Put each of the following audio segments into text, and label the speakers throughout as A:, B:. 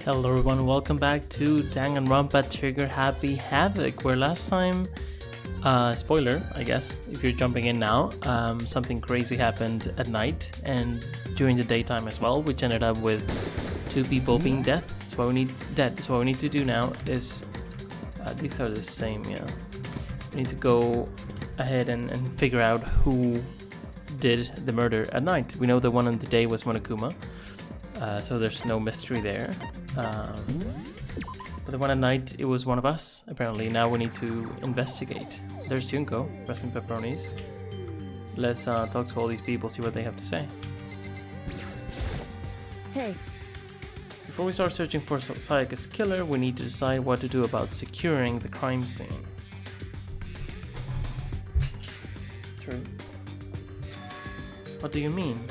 A: Hello everyone, welcome back to Danganronpa Trigger Happy Havoc, where last time, spoiler I guess, if you're jumping in now, something crazy happened at night and during the daytime as well, which ended up with 2 people being dead. So what we need to do now is, these are the same, yeah. We need to go ahead and figure out who did the murder at night. We know the one on the day was Monokuma. So there's no mystery there. But the one at night, it was one of us, apparently. Now we need to investigate. There's Junko, resting pepperonis. Let's talk to all these people, see what they have to say.
B: Hey.
A: Before we start searching for Sayaka's killer, we need to decide what to do about securing the crime scene. True. What do you mean?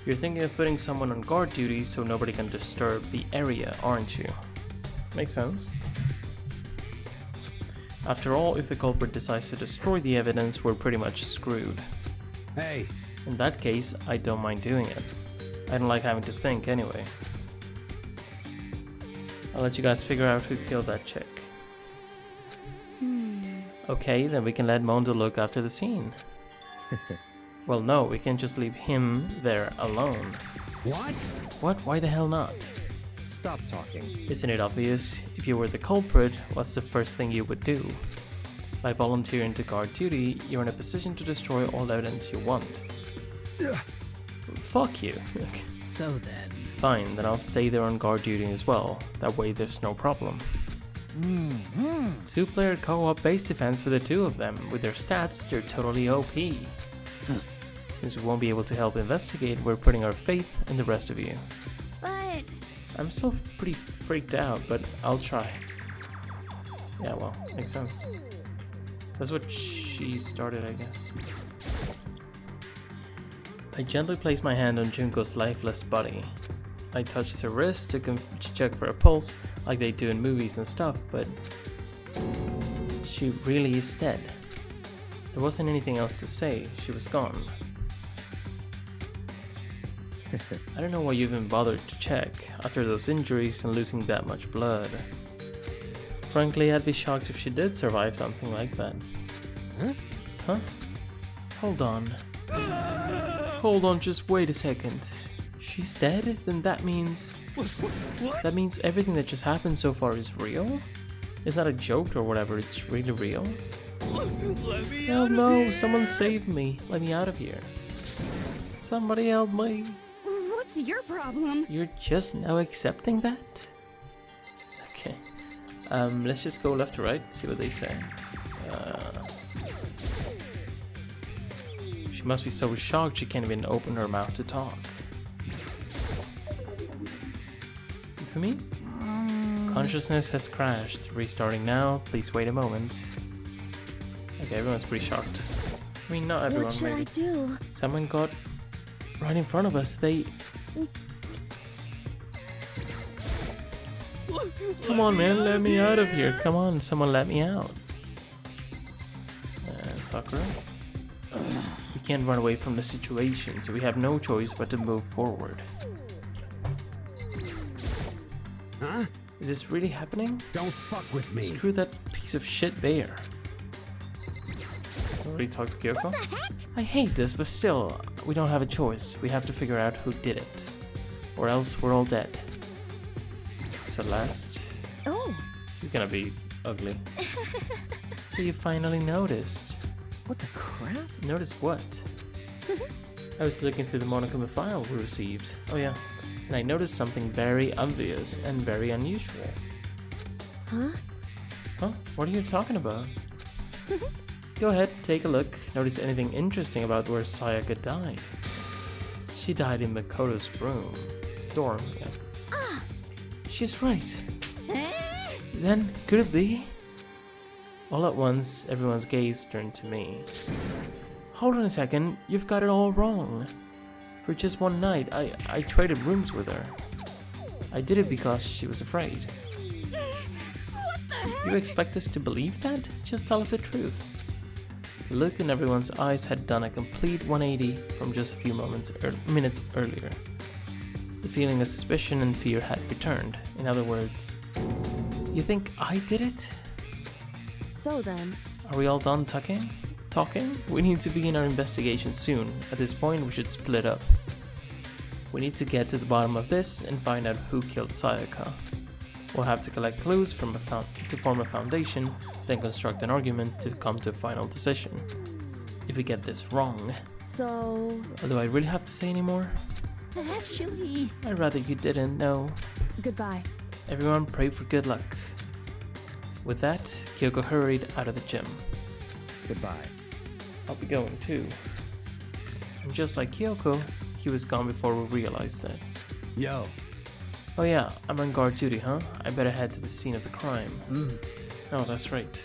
A: You're thinking of putting someone on guard duty so nobody can disturb the area, aren't you? Makes sense. After all, if the culprit decides to destroy the evidence, we're pretty much screwed.
C: Hey!
A: In that case, I don't mind doing it. I don't like having to think anyway. I'll let you guys figure out who killed that chick. Okay, then we can let Mondo look after the scene. Well, no, we can't just leave him there alone.
C: What?
A: What? Why the hell not?
C: Stop talking.
A: Isn't it obvious? If you were the culprit, what's the first thing you would do? By volunteering to guard duty, you're in a position to destroy all evidence you want. Fuck you.
B: So then.
A: Fine, then I'll stay there on guard duty as well. That way there's no problem. 2-player co-op base defense with the 2 of them. With their stats, they're totally OP. Since we won't be able to help investigate, we're putting our faith in the rest of you.
B: But...
A: I'm still pretty freaked out, but I'll try. Yeah, well, makes sense. That's what she started, I guess. I gently place my hand on Junko's lifeless body. I touched her wrist to check for a pulse, like they do in movies and stuff, but she really is dead. There wasn't anything else to say, she was gone. I don't know why you even bothered to check, after those injuries and losing that much blood. Frankly, I'd be shocked if she did survive something like that. Huh? Hold on. Hold on, just wait a second. She's dead? Then that means...
C: What?
A: That means everything that just happened so far is real? It's not a joke or whatever, it's really real?
C: Let me
A: Oh
C: out of
A: no,
C: here.
A: someone save me. Let me out of here. Somebody help me.
B: What's your problem?
A: You're just now accepting that? Okay. Let's just go left to right, see what they say. She must be so shocked she can't even open her mouth to talk. You for me? Consciousness has crashed. Restarting now. Please wait a moment. Okay, everyone's pretty shocked. I mean, not everyone,
B: What should
A: maybe.
B: I do?
A: Someone got right in front of us. They... Come on, man, let me out of here. Come on, someone let me out. Sakura? We can't run away from the situation, so we have no choice but to move forward.
C: Huh?
A: Is this really happening?
C: Don't fuck with me.
A: Screw that piece of shit bear. Already talked to Kyoko? I hate this, but still, we don't have a choice. We have to figure out who did it. Or else we're all dead. Celeste.
B: Oh.
A: She's gonna be ugly. So you finally noticed.
C: What the crap?
A: Notice what? I was looking through the Monokuma file we received. Oh yeah. And I noticed something very obvious and very unusual.
B: Huh?
A: Huh? What are you talking about? Go ahead, take a look. Notice anything interesting about where Sayaka died. She died in Makoto's room. Dorm, yeah.
B: Ah.
A: She's right. Then, could it be? All at once, everyone's gaze turned to me. Hold on a second, you've got it all wrong. For just one night, I traded rooms with her. I did it because she was afraid.
B: What the heck?
A: You expect us to believe that? Just tell us the truth. The look in everyone's eyes had done a complete 180 from just a few minutes earlier. The feeling of suspicion and fear had returned. In other words, you think I did it?
B: So then,
A: Are we all done talking? We need to begin our investigation soon. At this point, we should split up. We need to get to the bottom of this and find out who killed Sayaka. We'll have to collect clues from to form a foundation, then construct an argument to come to a final decision. If we get this wrong...
B: so...
A: Do I really have to say any more?
B: Actually...
A: I'd rather you didn't know.
B: Goodbye.
A: Everyone pray for good luck. With that, Kyoko hurried out of the gym.
C: Goodbye.
A: I'll be going too. And just like Kyoko, he was gone before we realized it.
C: Yo.
A: Oh yeah, I'm on guard duty, huh? I better head to the scene of the crime. Oh, that's right.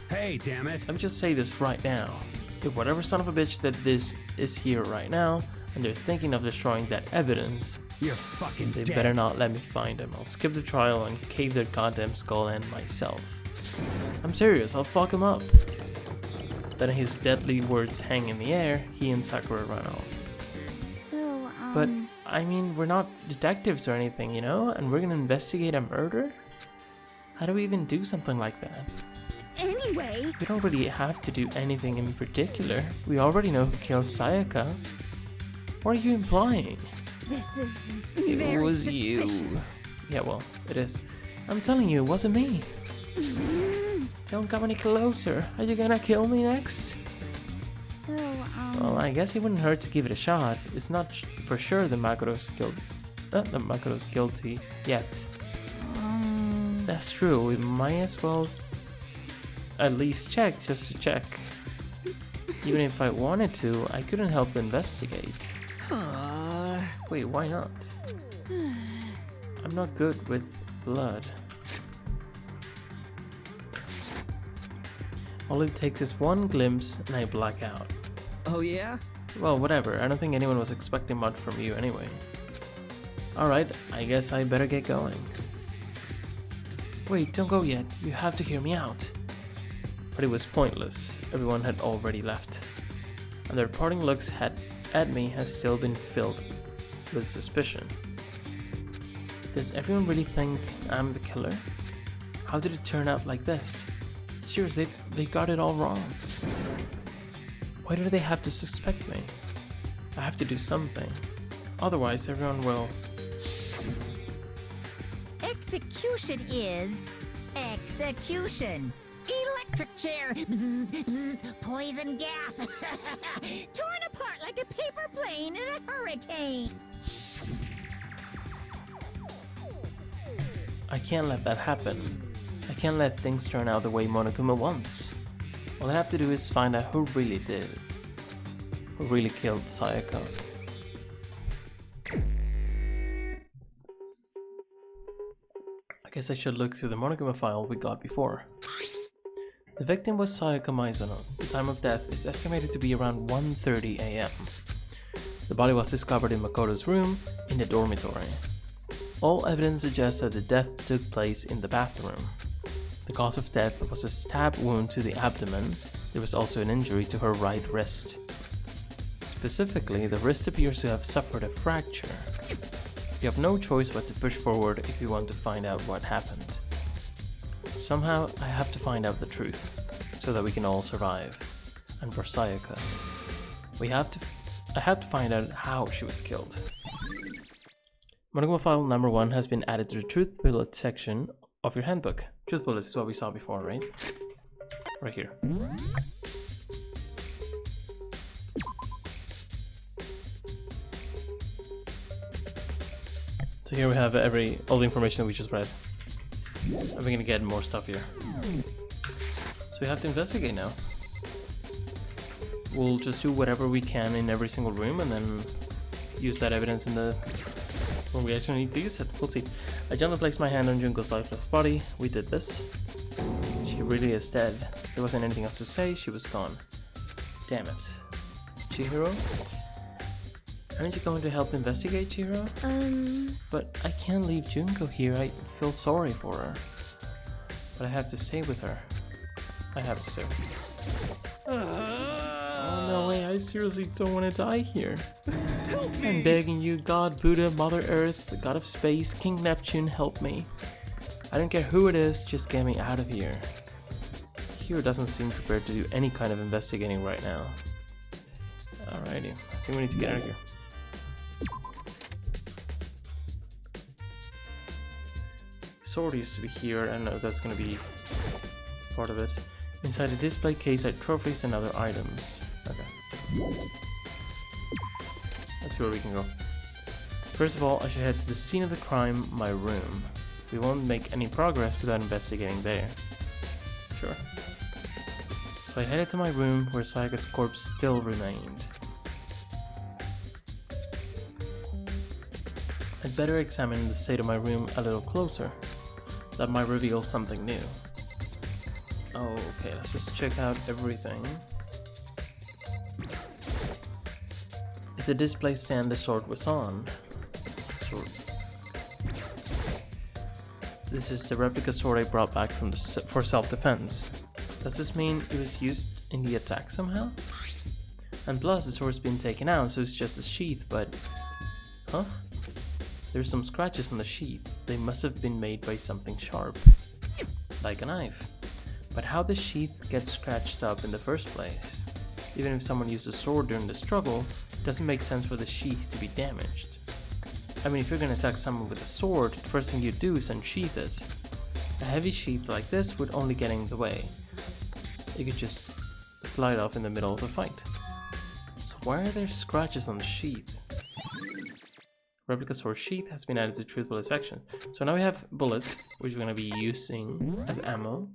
C: Hey, damn it.
A: Let me just say this right now. If whatever son of a bitch that this is here right now, and they're thinking of destroying that evidence,
C: You're fucking
A: they
C: dead.
A: better not let me find them. I'll skip the trial and cave their goddamn skull in myself. I'm serious, I'll fuck him up. Then his deadly words hang in the air, he and Sakura run off.
B: So,
A: But, I mean, we're not detectives or anything, you know? And we're gonna investigate a murder? How do we even do something like that?
B: Anyway...
A: We don't really have to do anything in particular. We already know who killed Sayaka. What are you implying?
B: This is
A: It
B: very
A: was
B: suspicious.
A: you. Yeah, well, it is. I'm telling you, it wasn't me. Don't come any closer. Are you gonna kill me next?
B: So,
A: Well, I guess it wouldn't hurt to give it a shot. It's not for sure that Makoto's guilty yet. That's true. We might as well at least check, just to check. Even if I wanted to, I couldn't help but investigate. Wait, why not? I'm not good with blood. All it takes is one glimpse and I black out.
C: Oh, yeah?
A: Well, whatever. I don't think anyone was expecting much from you anyway. Alright, I guess I better get going. Wait, don't go yet. You have to hear me out. But it was pointless. Everyone had already left. And their parting looks at me has still been filled with suspicion. Does everyone really think I'm the killer? How did it turn out like this? Seriously, they got it all wrong. Why do they have to suspect me? I have to do something. Otherwise, everyone will...
D: Execution is execution. Electric chair, bzz, bzz, poison gas, torn apart like a paper plane in a hurricane.
A: I can't let that happen. I can't let things turn out the way Monokuma wants. All I have to do is find out who really did it. Who really killed Sayaka. I guess I should look through the Monokuma file we got before. The victim was Sayaka Maizono. The time of death is estimated to be around 1:30 AM. The body was discovered in Makoto's room in the dormitory. All evidence suggests that the death took place in the bathroom. The cause of death was a stab wound to the abdomen. There was also an injury to her right wrist. Specifically, the wrist appears to have suffered a fracture. You have no choice but to push forward if you want to find out what happened. Somehow, I have to find out the truth, so that we can all survive. And for Sayaka, I have to find out how she was killed. Monokuma file number 1 has been added to the truth bullet section of your handbook. Truth bullets is what we saw before, right? Right here. So here we have all the information that we just read. And we're gonna get more stuff here. So we have to investigate now. We'll just do whatever we can in every single room and then use that evidence in the... when we actually need to use it. We'll see. I gently placed my hand on Junko's lifeless body. We did this. She really is dead. There wasn't anything else to say. She was gone. Damn it. Chihiro? Aren't you going to help investigate, Chihiro? But I can't leave Junko here. I feel sorry for her. But I have to stay with her. I have to stay. Oh no way, I I seriously don't want to die here. I'm begging you, God, Buddha, Mother Earth, the God of Space, King Neptune, help me. I don't care who it is, just get me out of here. Hero doesn't seem prepared to do any kind of investigating right now. Alrighty, I think we need to get out of here. Sword used to be here, I don't know if that's gonna be part of it. Inside the display case are trophies and other items. Okay. Let's see where we can go. First of all, I should head to the scene of the crime, my room. We won't make any progress without investigating there. Sure. So I headed to my room where Sayaka's corpse still remained. I'd better examine the state of my room a little closer. That might reveal something new. Oh, okay, let's just check out everything. It's a display stand the sword was on. Sword. This is the replica sword I brought back from for self-defense. Does this mean it was used in the attack somehow? And plus, the sword's been taken out, so it's just a sheath, but... Huh? There's some scratches on the sheath. They must have been made by something sharp. Like a knife. But how the sheath gets scratched up in the first place? Even if someone used a sword during the struggle, it doesn't make sense for the sheath to be damaged. I mean, if you're gonna attack someone with a sword, the first thing you do is unsheath it. A heavy sheath like this would only get in the way. You could just slide off in the middle of a fight. So why are there scratches on the sheath? Replica sword sheath has been added to truth bullet section. So now we have bullets, which we're going to be using as ammo.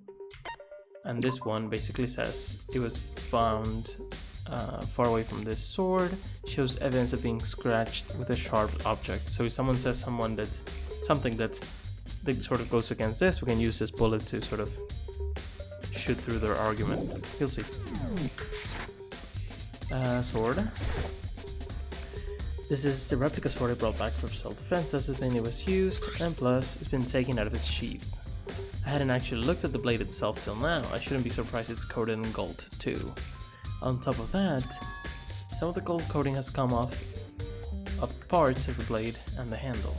A: And this one basically says it was found far away from this sword. Shows evidence of being scratched with a sharp object. So if someone says something that sort of goes against this, we can use this bullet to sort of shoot through their argument. You'll see. Sword. This is the replica sword I brought back from self-defense. Doesn't mean it was used, and plus, it's been taken out of its sheath. I hadn't actually looked at the blade itself till now. I shouldn't be surprised it's coated in gold, too. On top of that, some of the gold coating has come off of parts of the blade and the handle.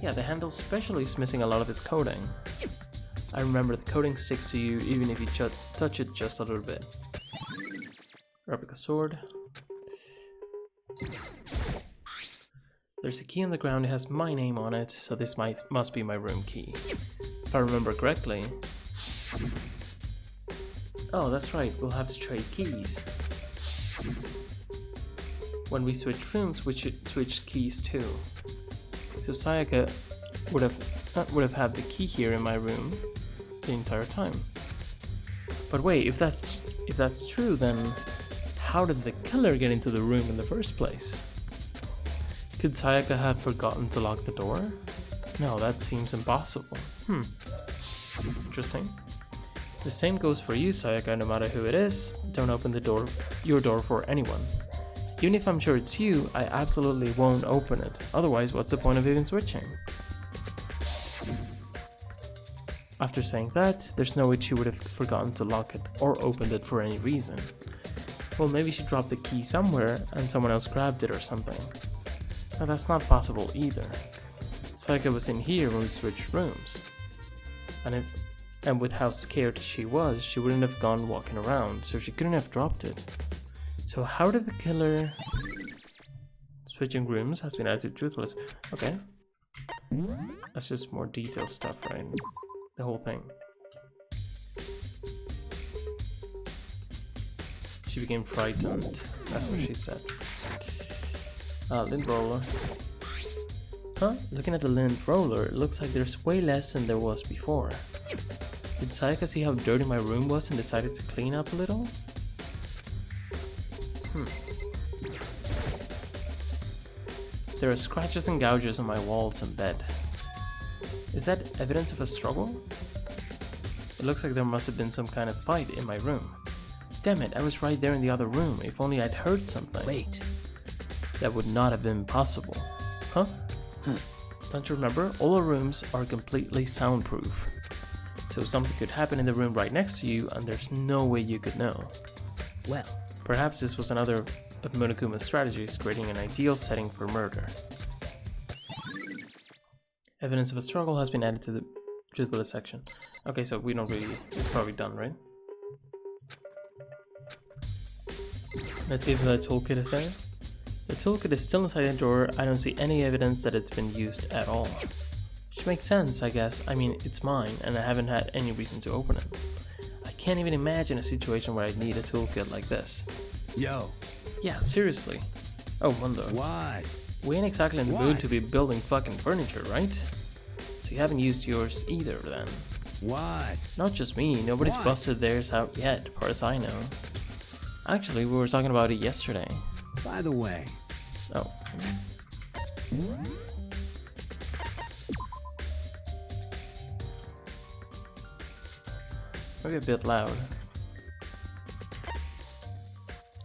A: Yeah, the handle especially is missing a lot of its coating. I remember the coating sticks to you even if you touch it just a little bit. Replica sword. There's a key on the ground, it has my name on it, so this must be my room key. If I remember correctly. Oh, that's right, we'll have to trade keys. When we switch rooms, we should switch keys too. So Sayaka would have had the key here in my room the entire time. But wait, if that's true, then how did the killer get into the room in the first place? Could Sayaka have forgotten to lock the door? No, that seems impossible. Interesting. The same goes for you, Sayaka, no matter who it is. Don't open your door for anyone. Even if I'm sure it's you, I absolutely won't open it. Otherwise, what's the point of even switching? After saying that, there's no way she would have forgotten to lock it or opened it for any reason. Well, maybe she dropped the key somewhere and someone else grabbed it or something. Now that's not possible either. Sayaka was in here when we switched rooms. And with how scared she was, she wouldn't have gone walking around, so she couldn't have dropped it. So how did the killer... Switching rooms has been added to truthless. Okay. That's just more detailed stuff, right? The whole thing. She became frightened. That's what she said. Lint roller. Huh? Looking at the lint roller, it looks like there's way less than there was before. Did Sayaka see how dirty my room was and decided to clean up a little? There are scratches and gouges on my walls and bed. Is that evidence of a struggle? It looks like there must have been some kind of fight in my room. Damn it, I was right there in the other room. If only I'd heard something.
C: Wait.
A: That would not have been possible. Huh? Don't you remember? All our rooms are completely soundproof. So something could happen in the room right next to you and there's no way you could know.
C: Well,
A: Perhaps this was another of Monokuma's strategies, creating an ideal setting for murder. Evidence of a struggle has been added to the bullet section. Okay, so we don't really... It's probably done, right? Let's see if the toolkit is there. The toolkit is still inside the drawer. I don't see any evidence that it's been used at all. Which makes sense, I guess. I mean, it's mine, and I haven't had any reason to open it. I can't even imagine a situation where I'd need a toolkit like this.
C: Yo.
A: Yeah, seriously. Oh, Mundo.
C: What?
A: We ain't exactly in the mood to be building fucking furniture, right? So you haven't used yours either, then?
C: What?
A: Not just me. Nobody's busted theirs out yet, as far as I know. Actually, we were talking about it yesterday.
C: By the way.
A: Oh. Maybe a bit loud.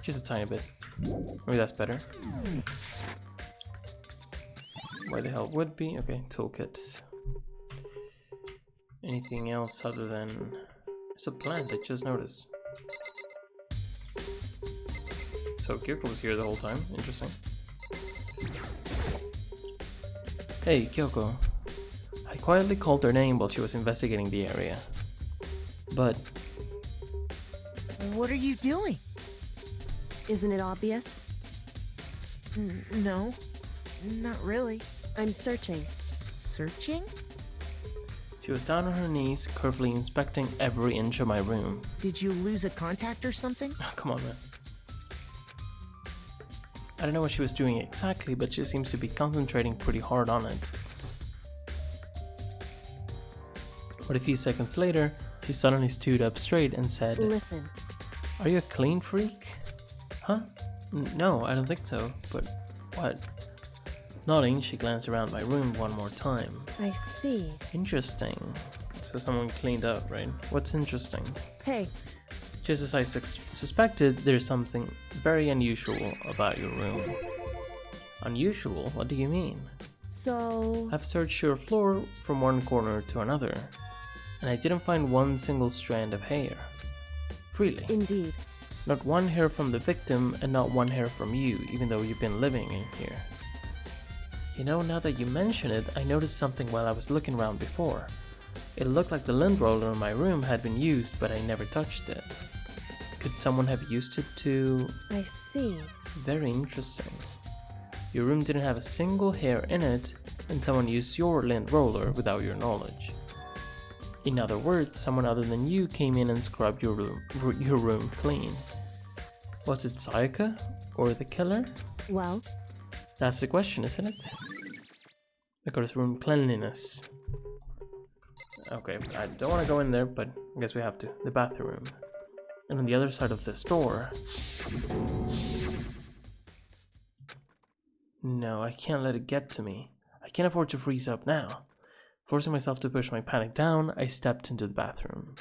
A: Just a tiny bit. Maybe that's better. Where the hell would be? Okay, toolkits. Anything else other than... It's a plant, I just noticed. So Kyoko was here the whole time. Interesting. Hey, Kyoko. I quietly called her name while she was investigating the area. But...
E: What are you doing?
F: Isn't it obvious?
E: No, not really.
F: I'm searching.
E: Searching?
A: She was down on her knees, carefully inspecting every inch of my room.
E: Did you lose a contact or something?
A: Oh, come on, man. I don't know what she was doing exactly, but she seems to be concentrating pretty hard on it. But a few seconds later, she suddenly stood up straight and said,
F: Listen.
A: Are you a clean freak? Huh? No, I don't think so, but what? Nodding, she glanced around my room one more time.
F: I see.
A: Interesting. So someone cleaned up, right? What's interesting?
F: Hey.
A: Just as I suspected, there's something very unusual about your room. Unusual? What do you mean?
F: So...
A: I've searched your floor from one corner to another, and I didn't find one single strand of hair. Really?
F: Indeed.
A: Not one hair from the victim, and not one hair from you, even though you've been living in here. You know, now that you mention it, I noticed something while I was looking around before. It looked like the lint roller in my room had been used, but I never touched it. Could someone have used it to...
F: I see.
A: Very interesting. Your room didn't have a single hair in it, and someone used your lint roller without your knowledge. In other words, someone other than you came in and scrubbed your room clean. Was it Sayaka? Or the killer?
F: Well?
A: That's the question, isn't it? Because room cleanliness. Okay, I don't want to go in there, but I guess we have to. The bathroom. And on the other side of this door... No, I can't let it get to me. I can't afford to freeze up now. Forcing myself to push my panic down, I stepped into the bathroom.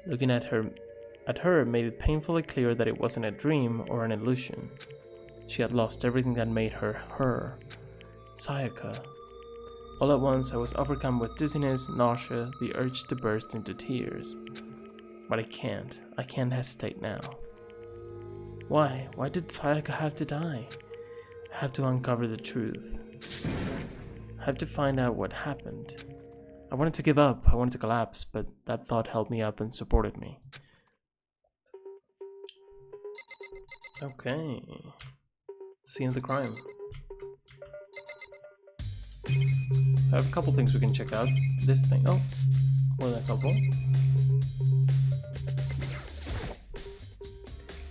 A: Looking at her made it painfully clear that it wasn't a dream or an illusion. She had lost everything that made her her. Sayaka. All at once, I was overcome with dizziness, nausea, the urge to burst into tears. But I can't hesitate now. Why? Why did Sayaka have to die? I have to uncover the truth. I have to find out what happened. I wanted to give up, I wanted to collapse, but that thought held me up and supported me. Okay. Scene of the crime. I have a couple things we can check out. This thing. Oh, more than a couple.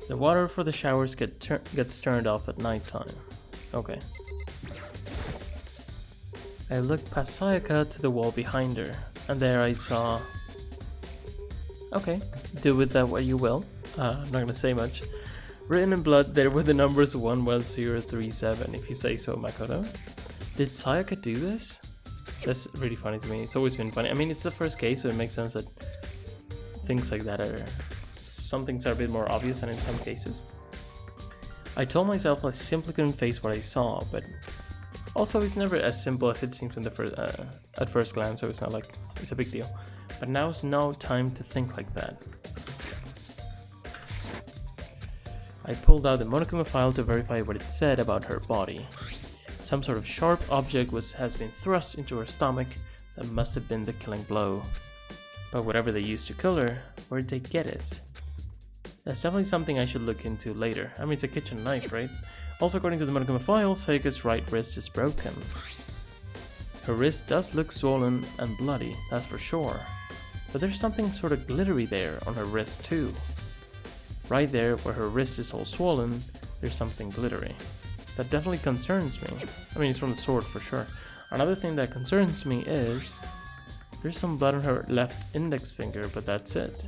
A: The water for the showers gets turned off at nighttime. Okay. I looked past Sayaka to the wall behind her, and there I saw... Okay, do with that what you will. I'm not gonna say much. Written in blood, there were the numbers 11037, if you say so, Makoto. Did Sayaka do this? That's really funny to me. It's always been funny. I mean, it's the first case, so it makes sense that things like that are... Some things are a bit more obvious than in some cases. I told myself I simply couldn't face what I saw, but... Also, it's never as simple as it seems in the at first glance, so it's not like it's a big deal. But now's no time to think like that. I pulled out the Monokuma file to verify what it said about her body. Some sort of sharp object has been thrust into her stomach. That must have been the killing blow. But whatever they used to kill her, where'd they get it? That's definitely something I should look into later. I mean, it's a kitchen knife, right? Also, according to the Monokuma file, Sayaka's right wrist is broken. Her wrist does look swollen and bloody, that's for sure. But there's something sort of glittery there on her wrist too. Right there, where her wrist is all swollen, there's something glittery. That definitely concerns me. I mean, it's from the sword for sure. Another thing that concerns me is there's some blood on her left index finger, but that's it.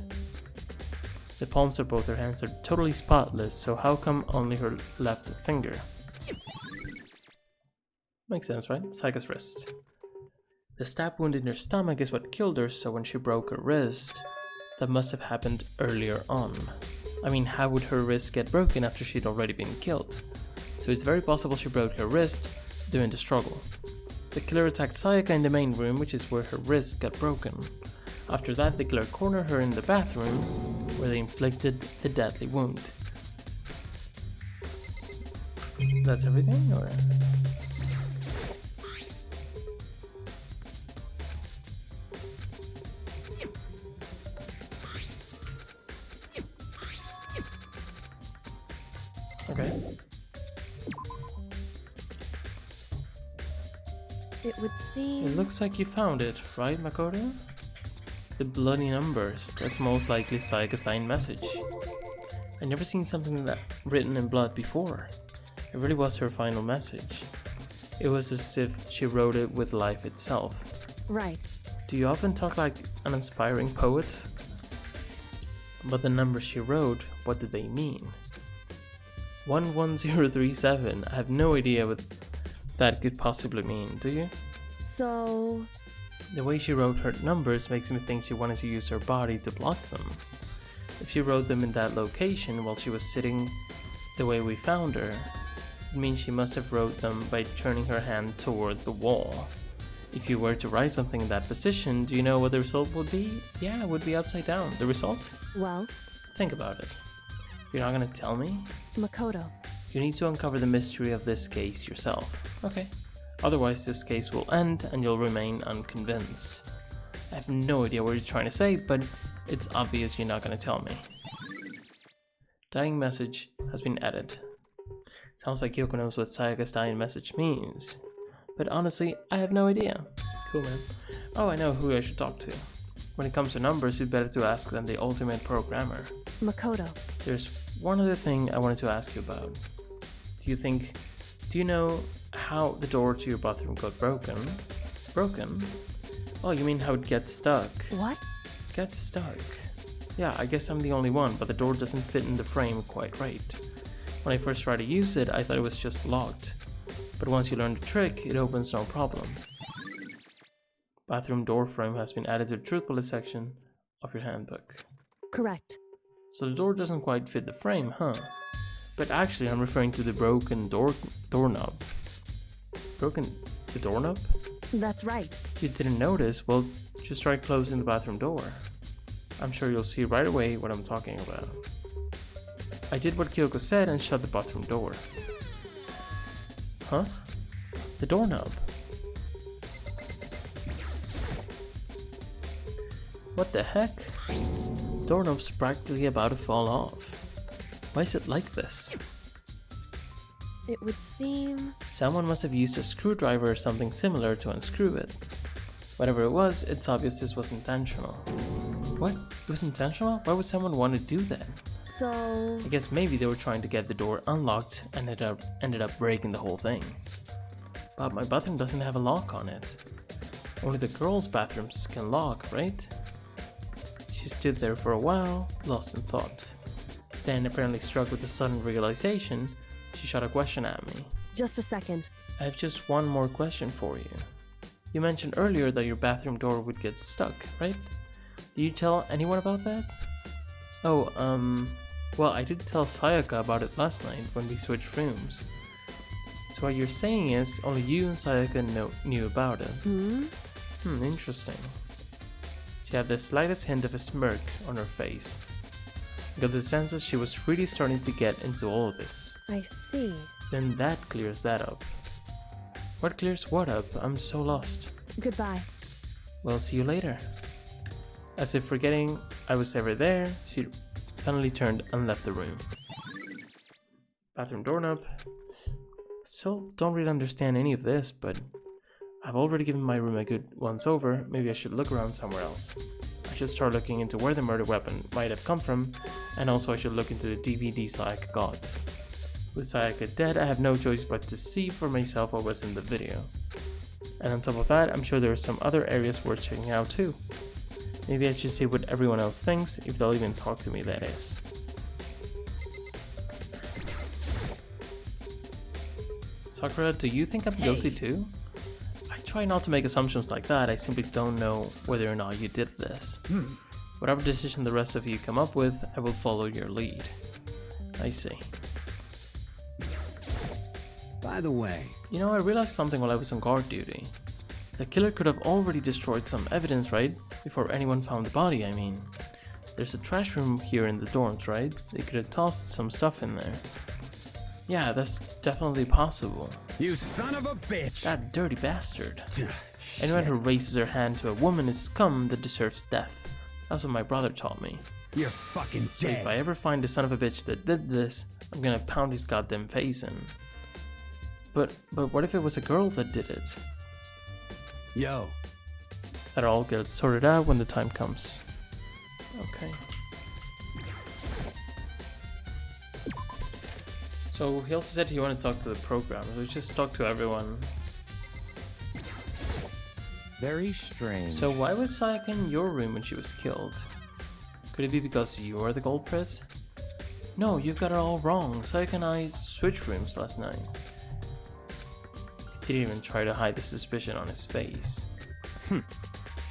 A: The palms of both her hands are totally spotless, so how come only her left finger? Makes sense, right? Sayaka's wrist. The stab wound in her stomach is what killed her, so when she broke her wrist, that must have happened earlier on. I mean, how would her wrist get broken after she'd already been killed? So it's very possible she broke her wrist during the struggle. The killer attacked Sayaka in the main room, which is where her wrist got broken. After that, the killer cornered her in the bathroom, where they inflicted the deadly wound. That's everything, or? Okay.
F: It would seem.
A: It looks like you found it, right, Makoto? The bloody numbers. That's most likely Sayaka's dying message. I never seen something that written in blood before. It really was her final message. It was as if she wrote it with life itself.
F: Right.
A: Do you often talk like an inspiring poet? But the numbers she wrote, what did they mean? 11037. I have no idea what that could possibly mean, do you?
F: So.
A: The way she wrote her numbers makes me think she wanted to use her body to block them. If she wrote them in that location while she was sitting the way we found her, it means she must have wrote them by turning her hand toward the wall. If you were to write something in that position, do you know what the result would be? Yeah, it would be upside down. The result?
F: Well.
A: Think about it. You're not gonna tell me?
F: Makoto.
A: You need to uncover the mystery of this case yourself. Okay. Otherwise, this case will end and you'll remain unconvinced. I have no idea what you're trying to say, but it's obvious you're not going to tell me. Dying message has been added. Sounds like Kyoko knows what Sayaka's dying message means. But honestly, I have no idea. Cool, man. Oh, I know who I should talk to. When it comes to numbers, you'd better to ask than the ultimate programmer.
F: Makoto.
A: There's one other thing I wanted to ask you about. Do you know how the door to your bathroom got broken? Broken? Oh, you mean how it gets stuck?
F: What?
A: Gets stuck. Yeah, I guess I'm the only one, but the door doesn't fit in the frame quite right. When I first tried to use it, I thought it was just locked. But once you learn the trick, it opens no problem. Bathroom door frame has been added to the truth bullet section of your handbook.
F: Correct.
A: So the door doesn't quite fit the frame, huh? But actually, I'm referring to the broken doorknob. Broken the doorknob?
F: That's right.
A: You didn't notice? Well, just try closing the bathroom door. I'm sure you'll see right away what I'm talking about. I did what Kyoko said and shut the bathroom door. Huh? The doorknob. What the heck? Doorknob's practically about to fall off. Why is it like this?
F: It would seem.
A: Someone must have used a screwdriver or something similar to unscrew it. Whatever it was, it's obvious this was intentional. What? It was intentional? Why would someone want to do that?
F: So.
A: I guess maybe they were trying to get the door unlocked and ended up breaking the whole thing. But my bathroom doesn't have a lock on it. Only the girls' bathrooms can lock, right? She stood there for a while, lost in thought. Then, apparently struck with a sudden realization, she shot a question at me.
F: Just a second.
A: I have just one more question for you. You mentioned earlier that your bathroom door would get stuck, right? Did you tell anyone about that? Oh, well, I did tell Sayaka about it last night when we switched rooms. So what you're saying is only you and Sayaka knew about it. Interesting. She had the slightest hint of a smirk on her face. I got the sense that she was really starting to get into all of this.
F: I see.
A: Then that clears that up. What clears what up? I'm so lost.
F: Goodbye.
A: Well, see you later. As if forgetting I was ever there, she suddenly turned and left the room. Bathroom doorknob. Still don't really understand any of this, but I've already given my room a good once over. Maybe I should look around somewhere else. I should start looking into where the murder weapon might have come from, and also I should look into the DVD Sayaka got. With Sayaka dead, I have no choice but to see for myself what was in the video. And on top of that, I'm sure there are some other areas worth checking out too. Maybe I should see what everyone else thinks, if they'll even talk to me, that is. Sakura, do you think I'm guilty too? I try not to make assumptions like that, I simply don't know whether or not you did this. Whatever decision the rest of you come up with, I will follow your lead. I see.
C: By the way,
A: You know, I realized something while I was on guard duty. The killer could have already destroyed some evidence, right? Before anyone found the body, I mean. There's a trash room here in the dorms, right? They could have tossed some stuff in there. Yeah, that's definitely possible.
C: you son of a bitch!
A: That dirty bastard.
C: Shit.
A: Anyone who raises her hand to a woman is scum that deserves death. That's what my brother taught me.
C: You're fucking
A: So
C: dead.
A: if I ever find the son of a bitch that did this, I'm gonna pound his goddamn face in. But what if it was a girl that did it?
C: Yo,
A: That'll all get sorted out when the time comes. Okay. So he also said he wanted to talk to the program, so just talk to everyone.
G: Very strange.
A: So why was Sayaka in your room when she was killed? Could it be because you are the culprit? No, you've got it all wrong. Sayaka and I switched rooms last night. He didn't even try to hide the suspicion on his face.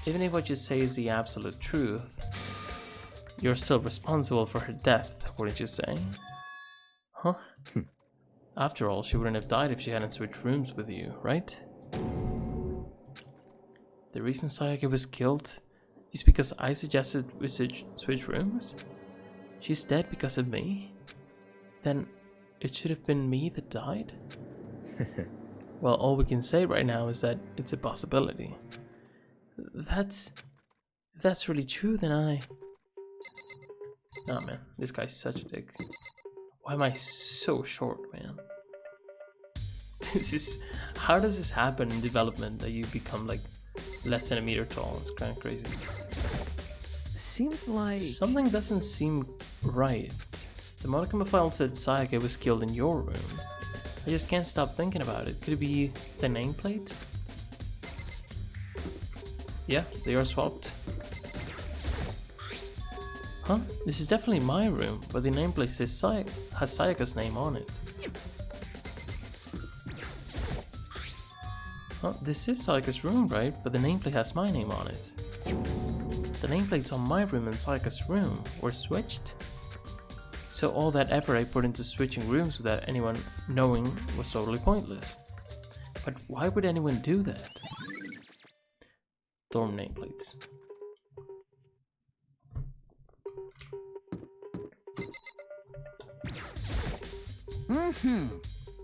A: Even if what you say is the absolute truth, you're still responsible for her death, wouldn't you say? Huh? After all, she wouldn't have died if she hadn't switched rooms with you, right? The reason Sayaka was killed is because I suggested we switch rooms? She's dead because of me? Then it should have been me that died? Well, all we can say right now is that it's a possibility. If that's really true, then Nah, man, this guy's such a dick. Why am I so short, man? How does this happen in development that you become like less than a meter tall? It's kind of crazy.
G: Seems like
A: Something doesn't seem right. The Monokuma file said Sayaka was killed in your room. I just can't stop thinking about it. Could it be the nameplate? Yeah, they are swapped. Huh? This is definitely my room, but the nameplate says has Sayaka's name on it. Huh? This is Sayaka's room, right? But the nameplate has my name on it. The nameplate's on my room and Sayaka's room. We're switched? So all that effort I put into switching rooms without anyone knowing was totally pointless. But why would anyone do that? Dorm nameplates.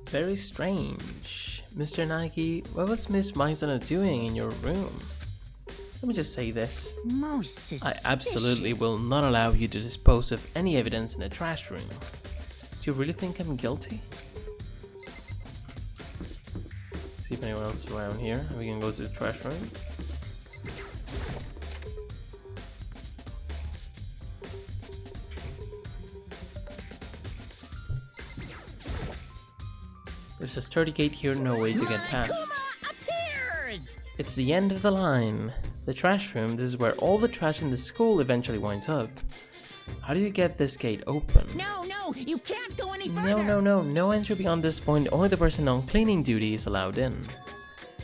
A: Very strange. Mr. Nike, what was Miss Maizuna doing in your room? Let me just say this.
D: Most suspicious.
A: I absolutely will not allow you to dispose of any evidence in a trash room. Do you really think I'm guilty? See if anyone else is around here. We can go to the trash room. There's a sturdy gate here, no way to get past.
D: Appears!
A: It's the end of the line. The trash room, this is where all the trash in the school eventually winds up. How do you get this gate open?
D: No, you can't go any further.
A: No entry beyond this point. Only the person on cleaning duty is allowed in.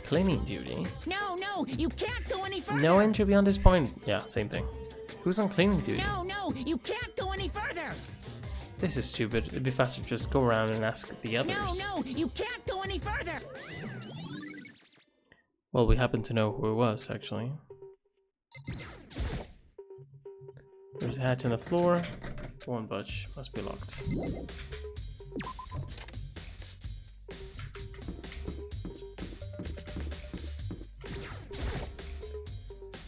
A: Cleaning duty?
D: No, you can't go any further.
A: No entry beyond this point. Yeah, same thing. Who's on cleaning duty?
D: No, you can't go any further.
A: This is stupid. It'd be faster to just go around and ask the others.
D: No, you can't go any further.
A: Well, we happen to know who it was, actually. There's a hatch on the floor. One budge. Must be locked.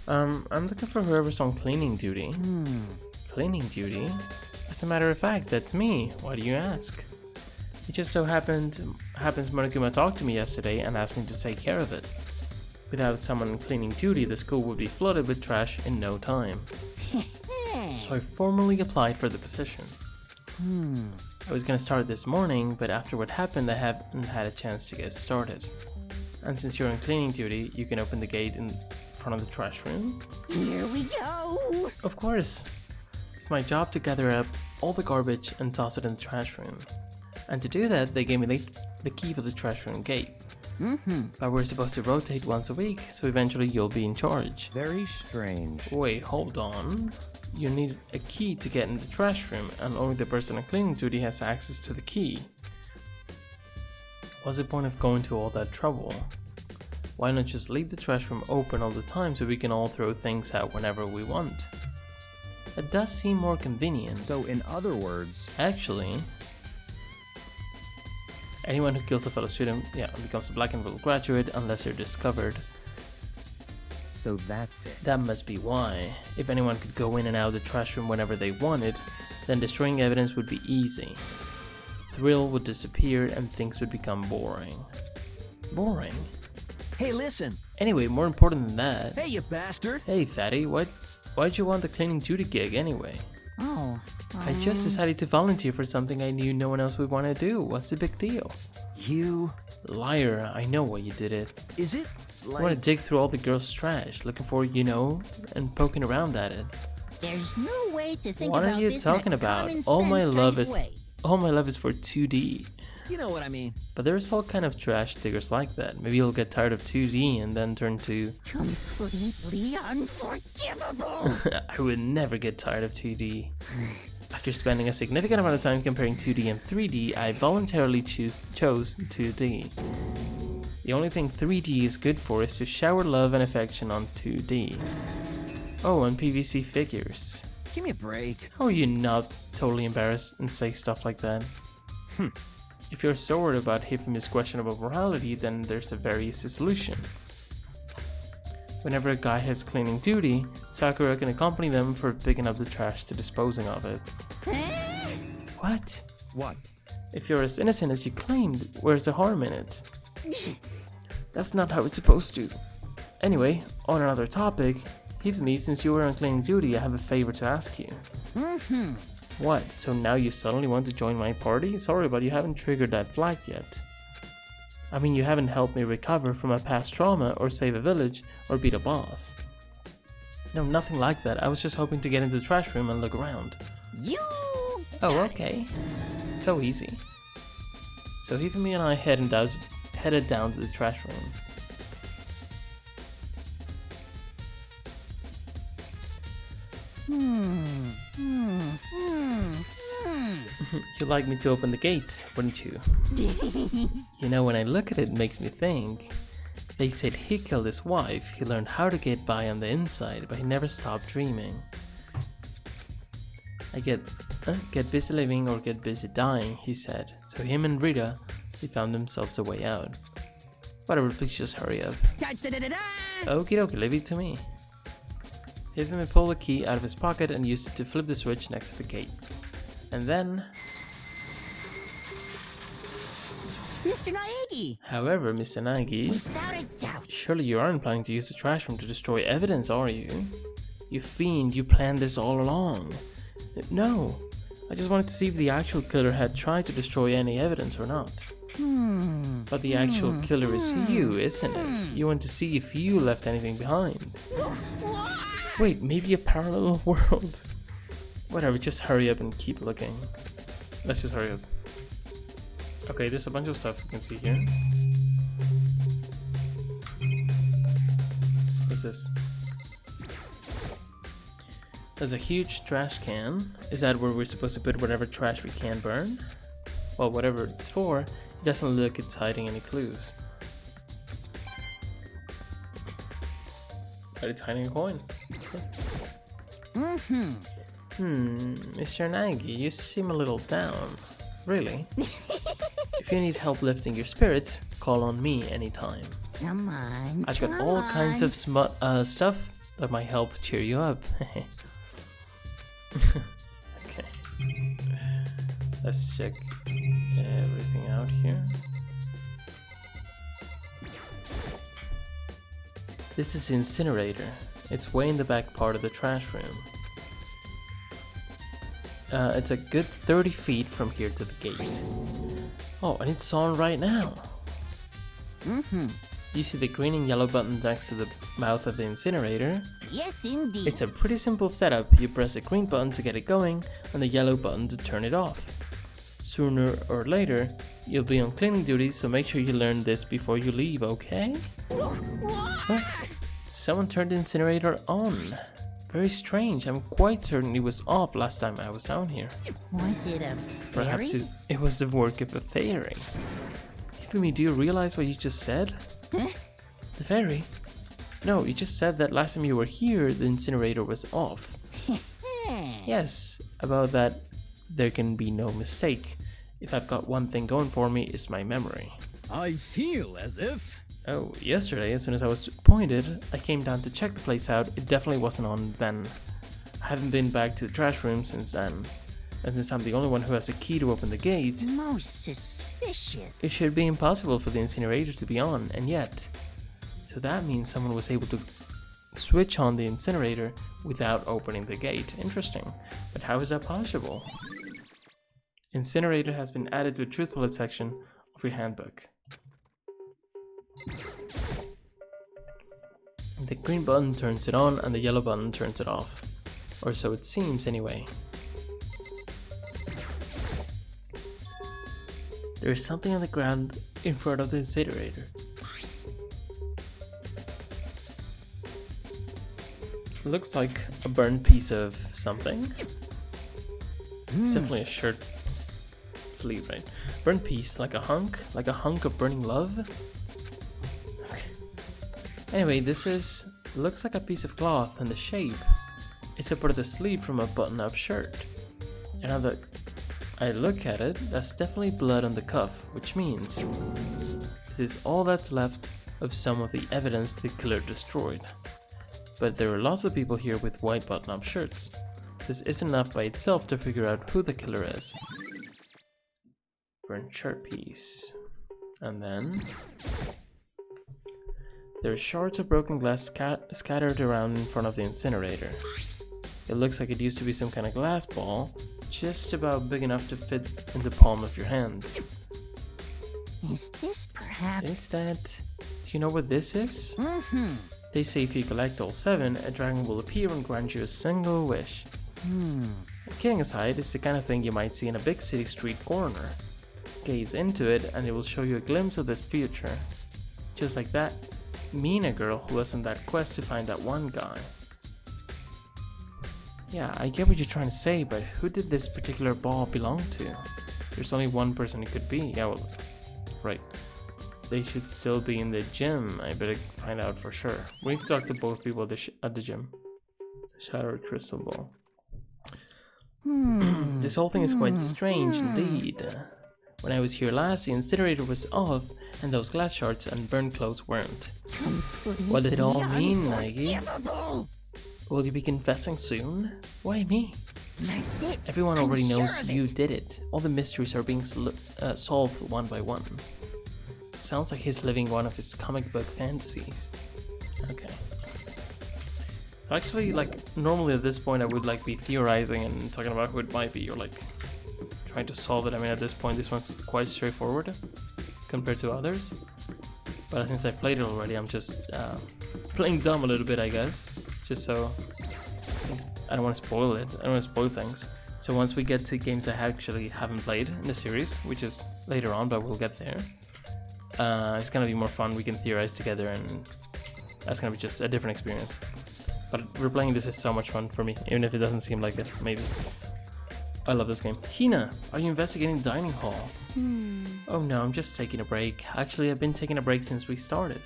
A: I'm looking for whoever's on cleaning duty. Cleaning duty? As a matter of fact, that's me. Why do you ask? It just so happens Monokuma talked to me yesterday and asked me to take care of it. Without someone on cleaning duty, the school would be flooded with trash in no time. So I formally applied for the position. I was gonna start this morning, but after what happened, I haven't had a chance to get started. And since you're on cleaning duty, you can open the gate in front of the trash room.
D: Here we go.
A: Of course. It's my job to gather up all the garbage and toss it in the trash room. And to do that, they gave me the key for the trash room gate. But we're supposed to rotate once a week, so eventually you'll be in charge.
G: Very strange.
A: Wait, hold on. You need a key to get in the trash room, and only the person on cleaning duty has access to the key. What's the point of going to all that trouble? Why not just leave the trash room open all the time so we can all throw things out whenever we want? It does seem more convenient.
G: So in other words,
A: Actually, anyone who kills a fellow student, becomes a black and gold graduate unless they're discovered.
G: so that's it.
A: That must be why. If anyone could go in and out of the trash room whenever they wanted, then destroying evidence would be easy. The thrill would disappear and things would become boring. Boring?
H: Hey, listen.
A: Anyway, more important than that.
H: Hey, you bastard.
A: Hey, fatty, why'd you want the cleaning duty gig anyway?
D: Oh.
A: I just decided to volunteer for something I knew no one else would want to do. What's the big deal?
H: You.
A: Liar, I know why you did it.
H: Is it
A: I want to
H: like.
A: dig through all the girls' trash, looking for, and poking around at it.
D: There's no way to think
A: What
D: about
A: are you
D: this in a
A: talking about?
D: common
A: All my
D: sense
A: love
D: kind of
A: is
D: way.
A: all my love is for 2D.
H: You know what I mean.
A: But there's all kind of trash diggers like that. Maybe you'll get tired of 2D and then turn to
D: Completely unforgivable.
A: I would never get tired of 2D. After spending a significant amount of time comparing 2D and 3D, I voluntarily chose 2D. The only thing 3D is good for is to shower love and affection on 2D. Oh, and PVC figures.
H: Give me a break.
A: How are you not totally embarrassed and say stuff like that? If you're so worried about Hifumi's questionable morality, then there's a very easy solution. Whenever a guy has cleaning duty, Sakura can accompany them for picking up the trash to disposing of it. What?
G: What?
A: If you're as innocent as you claimed, where's the harm in it? That's not how it's supposed to. Anyway, on another topic, Hifumi, since you were on cleaning duty, I have a favor to ask you. What? So now you suddenly want to join my party? Sorry, but you haven't triggered that flag yet. I mean, you haven't helped me recover from a past trauma, or save a village, or beat a boss. No, nothing like that. I was just hoping to get into the trash room and look around.
D: You.
A: Oh, okay. So easy. So Hifumi and I headed down to the trash room. You'd like me to open the gate, wouldn't you? You know, when I look at it, it makes me think. They said he killed his wife, he learned how to get by on the inside, but he never stopped dreaming. I get busy living or get busy dying, he said. So him and Rita, they found themselves a way out. Whatever, please just hurry up. Okie dokie, leave it to me. Hifumi pulled the key out of his pocket and used it to flip the switch next to the gate. And then...
D: Mr. Naegi.
A: However, Mr. Nagi,
D: Without a doubt.
A: surely you aren't planning to use the trash room to destroy evidence, are you? You fiend, you planned this all along. No, I just wanted to see if the actual killer had tried to destroy any evidence or not. But the actual killer is you, isn't it? You want to see if you left anything behind. Wait, maybe a parallel world? Whatever, just hurry up and keep looking. Let's just hurry up. Okay, there's a bunch of stuff you can see here. What's this? There's a huge trash can. Is that where we're supposed to put whatever trash we can burn? Well, whatever it's for, it doesn't look it's hiding any clues. But it's hiding a coin. Mr. Nagi, you seem a little down. Really? If you need help lifting your spirits, call on me anytime.
D: Come on.
A: I've got
D: come
A: all kinds
D: on.
A: of stuff that might help cheer you up. Okay. Let's check everything out here. This is the incinerator. It's way in the back part of the trash room. It's a good 30 feet from here to the gate. Oh, and it's on right now. You see the green and yellow buttons next to the mouth of the incinerator?
D: Yes, indeed.
A: It's a pretty simple setup. You press the green button to get it going and the yellow button to turn it off. Sooner or later, you'll be on cleaning duty, so make sure you learn this before you leave, okay? What? Someone turned the incinerator on. Very strange. I'm quite certain it was off last time I was down here.
D: Was it a
A: Perhaps
D: fairy?
A: it was the work of a fairy. Ifumi, do you realize what you just said?
D: Huh?
A: The fairy? No, you just said that last time you were here, the incinerator was off. Yes, about that, there can be no mistake. If I've got one thing going for me, it's my memory.
C: I feel as if...
A: Oh, yesterday, as soon as I was appointed, I came down to check the place out. It definitely wasn't on then. I haven't been back to the trash room since then. And since I'm the only one who has a key to open the gate,
D: Most suspicious.
A: it should be impossible for the incinerator to be on, and yet. So that means someone was able to switch on the incinerator without opening the gate. Interesting. But how is that possible? Incinerator has been added to the truth bullet section of your handbook. The green button turns it on and the yellow button turns it off. Or so it seems anyway. There's something on the ground in front of the incinerator. Looks like a burned piece of something. It's definitely a shirt sleeve, right? Burnt piece, like a hunk of burning love. Okay. Anyway, this looks like a piece of cloth, and the shape is a part of the sleeve from a button-up shirt. And now that I look at it, that's definitely blood on the cuff, which means this is all that's left of some of the evidence the killer destroyed. But there are lots of people here with white button-up shirts. This isn't enough by itself to figure out who the killer is. Burnt shirt piece. And then there are shards of broken glass scattered around in front of the incinerator. It looks like it used to be some kind of glass ball, just about big enough to fit in the palm of your hand.
D: Is this perhaps...
A: Is that... Do you know what this is? They say if you collect all 7, a dragon will appear and grant you a single wish. Kidding aside, it's the kind of thing you might see in a big city street corner. Gaze into it and it will show you a glimpse of the future. Just like that Mina girl who was on that quest to find that one guy. Yeah, I get what you're trying to say, but who did this particular ball belong to? There's only one person it could be. Yeah, well, right. They should still be in the gym. I better find out for sure. We need to talk to both people at the gym. Shattered crystal ball. This whole thing is quite strange indeed. When I was here last, the incinerator was off, and those glass shards and burned clothes weren't. What does it all mean, Nagi?
D: Unforgivable.
A: Will you be confessing soon? Why me?
D: That's it.
A: Everyone
D: I'm
A: already
D: sure
A: knows
D: of
A: you
D: it.
A: did it. All the mysteries are being solved one by one. Sounds like he's living one of his comic book fantasies. Okay. Actually, like, normally at this point I would like be theorizing and talking about who it might be, or like trying to solve it. I mean, at this point this one's quite straightforward compared to others. But since I played it already, I'm just playing dumb a little bit, I guess. Just so I don't want to spoil it. I don't want to spoil things. So once we get to games I actually haven't played in the series, which is later on, but we'll get there. It's gonna be more fun. We can theorize together, and that's gonna be just a different experience. But replaying this is so much fun for me, even if it doesn't seem like it. Maybe. I love this game. Hina, are you investigating the dining hall? Oh no, I'm just taking a break. Actually, I've been taking a break since we started.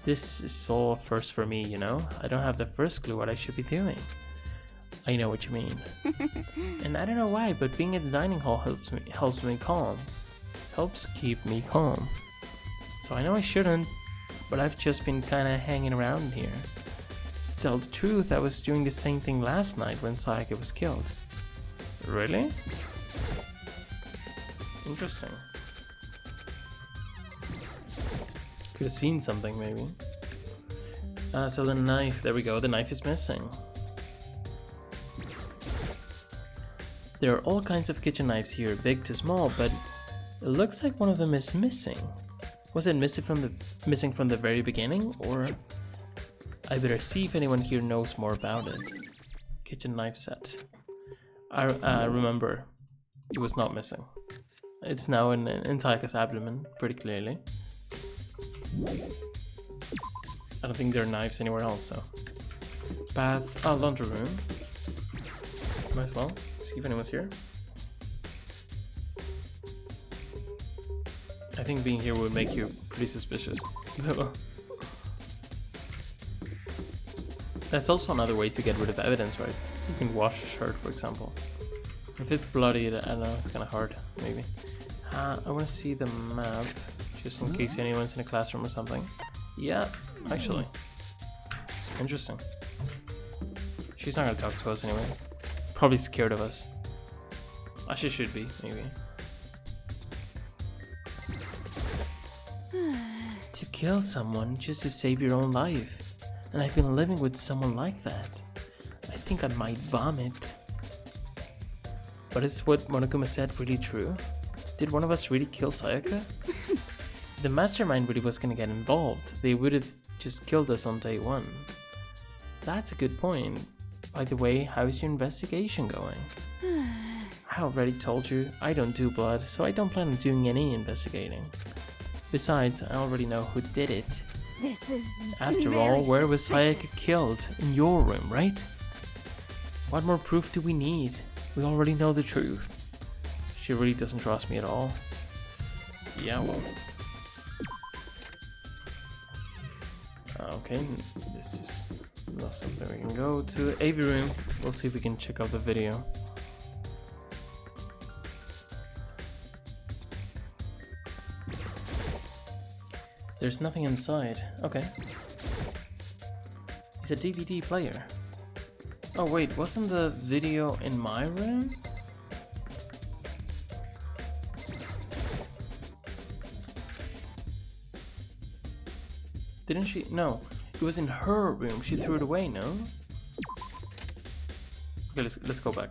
A: This is all first for me, you know? I don't have the first clue what I should be doing. I know what you mean. And I don't know why, but being at the dining hall helps me calm. Helps keep me calm. So I know I shouldn't, but I've just been kinda hanging around here. To tell the truth, I was doing the same thing last night when Sayaka was killed. Really? Interesting. Could have seen something, maybe. So the knife, there we go, the knife is missing. There are all kinds of kitchen knives here, big to small, but it looks like one of them is missing. Was it missing from the very beginning, or I better see if anyone here knows more about it. Kitchen knife set. I remember it was not missing. It's now in Sayaka's abdomen, pretty clearly. I don't think there are knives anywhere else, so. Bath, laundry room. Might as well see if anyone's here. I think being here would make you pretty suspicious. That's also another way to get rid of evidence, right? You can wash a shirt, for example. If it's bloody, I don't know, it's kind of hard, maybe. I want to see the map, just in case anyone's in a classroom or something. Yeah, actually. Interesting. She's not gonna talk to us anyway. Probably scared of us. She should be, maybe. To kill someone just to save your own life. And I've been living with someone like that. I think I might vomit. But is what Monokuma said really true? Did one of us really kill Sayaka? If the mastermind really was gonna get involved, they would have just killed us on day one. That's a good point. By the way, how is your investigation going? I already told you, I don't do blood, so I don't plan on doing any investigating. Besides, I already know who did it.
B: This is
A: After all, where was Sayaka killed? In your room, right? What more proof do we need? We already know the truth. She really doesn't trust me at all. Yeah, well. Okay, this is not something we can go to the AV room. We'll see if we can check out the video. There's nothing inside. Okay. It's a DVD player. Oh wait, wasn't the video in my room? Didn't she? No, it was in her room. She threw it away, no? Okay, let's go back.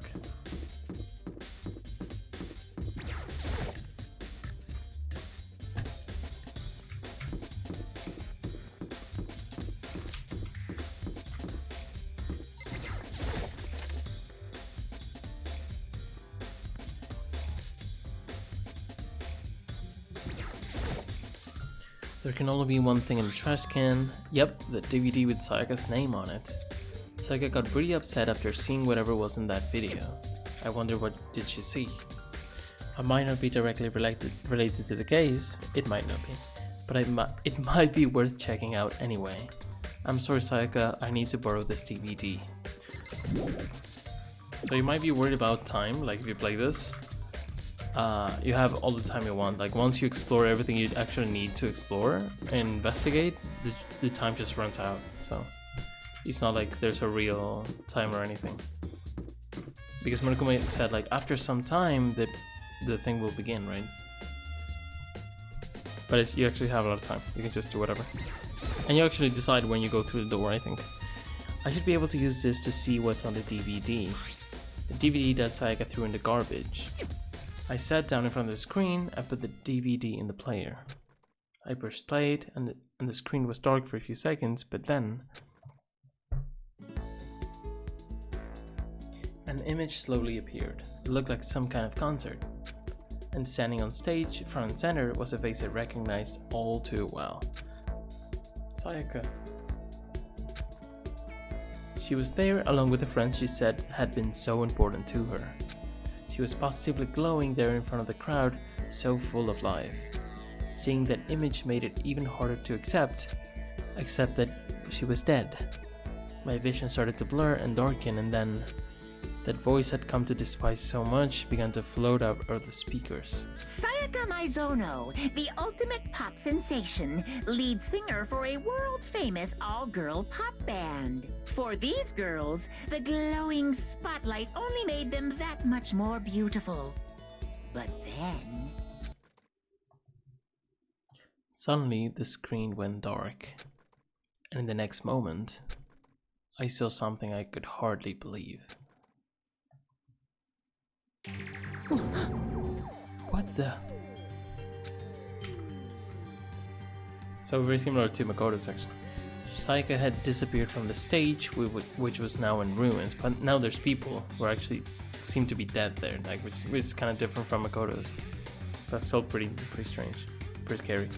A: There can only be one thing in the trash can. Yep, the DVD with Sayaka's name on it. Sayaka got really upset after seeing whatever was in that video. I wonder what did she see. It might not be directly related to the case, it might not be, but it might be worth checking out anyway. I'm sorry Sayaka, I need to borrow this DVD. So you might be worried about time, like if you play this. You have all the time you want. Like once you explore everything you actually need to explore and investigate, the time just runs out. So it's not like there's a real time or anything. Because Monokuma said like after some time that the thing will begin, right? But you actually have a lot of time. You can just do whatever. And you actually decide when you go through the door, I think. I should be able to use this to see what's on the DVD. The DVD that Sayaka threw in the garbage. I sat down in front of the screen and put the DVD in the player. I pushed play and the screen was dark for a few seconds, but then an image slowly appeared. It looked like some kind of concert. And standing on stage, front and center, was a face I recognized all too well. Sayaka. She was there along with the friends she said had been so important to her. She was positively glowing there in front of the crowd, so full of life. Seeing that image made it even harder to accept that she was dead. My vision started to blur and darken, and then that voice had come to despise so much began to float out of the speakers.
D: Sayaka Maizono, the ultimate pop sensation, lead singer for a world-famous all-girl pop band. For these girls, the glowing spotlight only made them that much more beautiful. But then...
A: Suddenly, the screen went dark, and in the next moment, I saw something I could hardly believe. What the? So very similar to Makoto's section. Sayaka had disappeared from the stage, which was now in ruins, but now there's people who actually seem to be dead there, like which is kind of different from Makoto's. That's still pretty strange, pretty scary.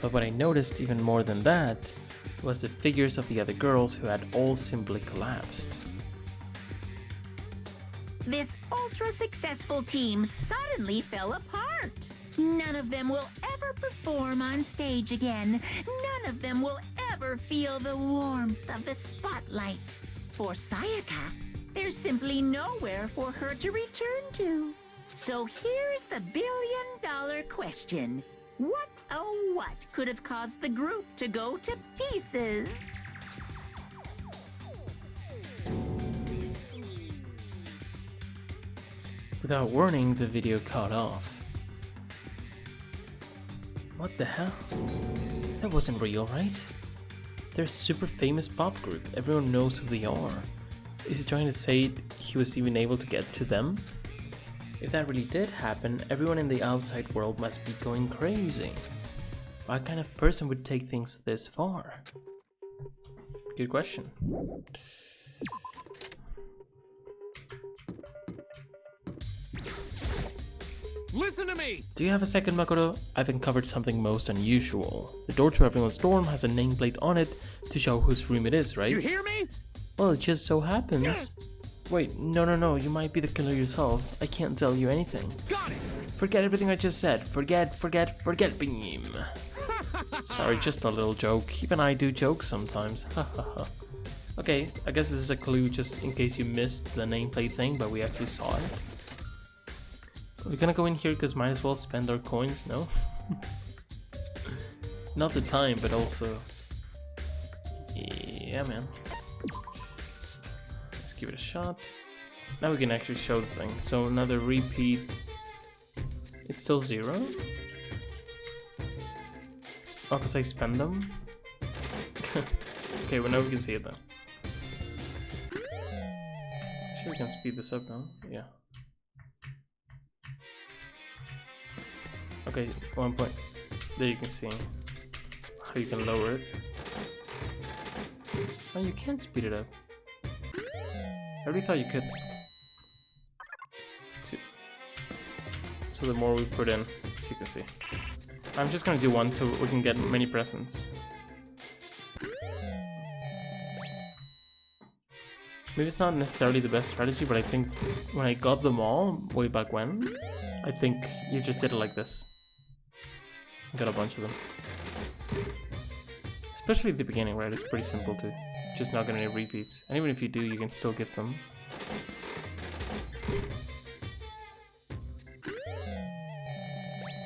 A: But what I noticed even more than that was the figures of the other girls who had all simply collapsed.
D: This ultra-successful team suddenly fell apart. None of them will ever perform on stage again. None of them will ever feel the warmth of the spotlight. For Sayaka, there's simply nowhere for her to return to. So here's the billion-dollar question. What, oh what, could have caused the group to go to pieces?
A: Without warning, the video cut off. What the hell? That wasn't real, right? They're a super famous pop group. Everyone knows who they are. Is he trying to say he was even able to get to them? If that really did happen, everyone in the outside world must be going crazy. What kind of person would take things this far? Good question.
C: Listen to me!
A: Do you have a second, Makoto? I've uncovered something most unusual. The door to everyone's dorm has a nameplate on it to show whose room it is, right?
C: You hear me?
A: Well, it just so happens. Wait, no, you might be the killer yourself. I can't tell you anything.
C: Got it!
A: Forget everything I just said. Forget, beam. Sorry, just a little joke. Even I do jokes sometimes. Okay, I guess this is a clue just in case you missed the nameplate thing, but we actually saw it. We're gonna go in here because might as well spend our coins, no? Not the time, but also... Yeah, man. Let's give it a shot. Now we can actually show the thing. So another repeat. It's still 0? Oh, because I spend them? Okay, well now we can see it then. Sure, we can speed this up now. Yeah. Okay, 1 point. There you can see how you can lower it. Oh, you can speed it up. I really thought you could. 2. So the more we put in, as you can see. I'm just gonna do 1 so we can get many presents. Maybe it's not necessarily the best strategy, but I think when I got them all way back when, I think you just did it like this. Got a bunch of them. Especially at the beginning, right? It's pretty simple to just not get any repeats. And even if you do, you can still give them.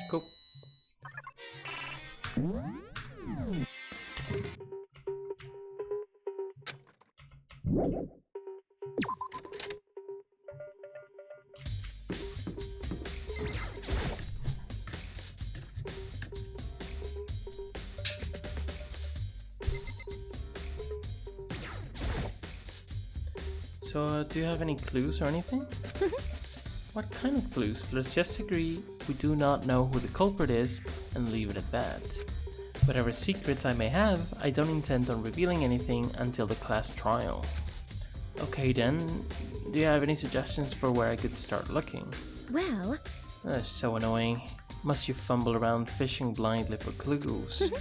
A: Cool. So, do you have any clues or anything? What kind of clues? Let's just agree we do not know who the culprit is and leave it at that. Whatever secrets I may have, I don't intend on revealing anything until the class trial. Okay then, do you have any suggestions for where I could start looking?
B: Well...
A: So annoying. Must you fumble around fishing blindly for clues?